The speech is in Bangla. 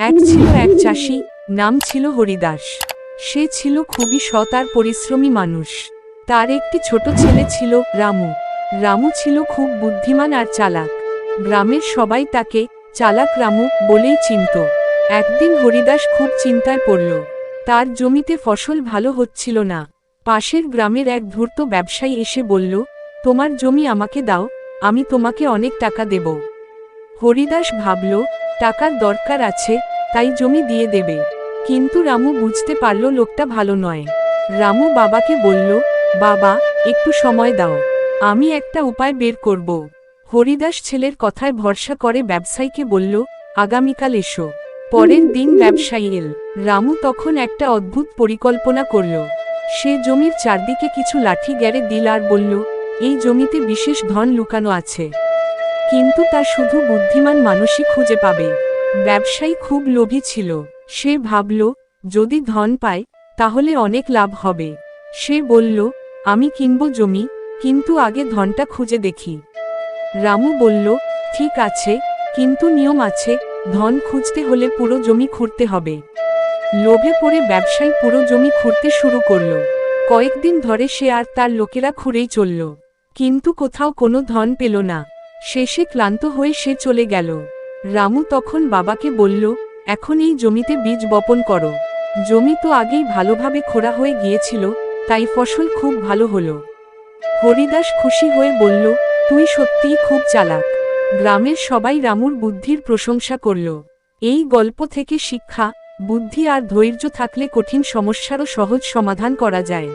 এক চাষি, নাম ছিল হরিদাস। সে ছিল খুবই সৎ আর পরিশ্রমী মানুষ। তার একটি ছোট ছেলে ছিল, রামু। রামু ছিল খুব বুদ্ধিমান আর চালাক। গ্রামের সবাই তাকে চালাক রামু বলেই চিনত। একদিন হরিদাস খুব চিন্তায় পড়ল। তার জমিতে ফসল ভালো হচ্ছিল না। পাশের গ্রামের এক ধূর্ত ব্যবসায়ী এসে বলল, তোমার জমি আমাকে দাও, আমি তোমাকে অনেক টাকা দেব। হরিদাস ভাবল, টাকার দরকার আছে, তাই জমি দিয়ে দেবে। কিন্তু রামু বুঝতে পারল লোকটা ভালো নয়। রামু বাবাকে বলল, বাবা, একটু সময় দাও, আমি একটা উপায় বের করব। হরিদাস ছেলের কথায় ভরসা করে ব্যবসায়ীকে বলল, আগামীকাল এসো। পরের দিন ব্যবসায়ী এল। রামু তখন একটা অদ্ভুত পরিকল্পনা করল। সে জমির চারদিকে কিছু লাঠি গেড়ে দিল আর বলল, এই জমিতে বিশেষ ধন লুকানো আছে, কিন্তু তা শুধু বুদ্ধিমান মানুষই খুঁজে পাবে। ব্যবসায়ী খুব লোভী ছিল। সে ভাবল, যদি ধন পায় তাহলে অনেক লাভ হবে। সে বলল, আমি কিনব জমি, কিন্তু আগে ধনটা খুঁজে দেখি। রামু বলল, ঠিক আছে, কিন্তু নিয়ম আছে, ধন খুঁজতে হলে পুরো জমি খুঁড়তে হবে। লোভে পড়ে ব্যবসায়ী পুরো জমি খুঁড়তে শুরু করল। কয়েকদিন ধরে সে আর তার লোকেরা খুঁড়েই চলল, কিন্তু কোথাও কোনো ধন পেল না। শেষে ক্লান্ত হয়ে সে চলে গেল। রামু তখন বাবাকে বলল, এখন এই জমিতে বীজ বপন করো। জমি তো আগেই ভালোভাবে খোঁড়া হয়ে গিয়েছিল, তাই ফসল খুব ভালো হলো। হরিদাস খুশি হয়ে বলল, তুই সত্যিই খুব চালাক। গ্রামের সবাই রামুর বুদ্ধির প্রশংসা করল। এই গল্প থেকে শিক্ষা, বুদ্ধি আর ধৈর্য থাকলে কঠিন সমস্যারও সহজ সমাধান করা যায়।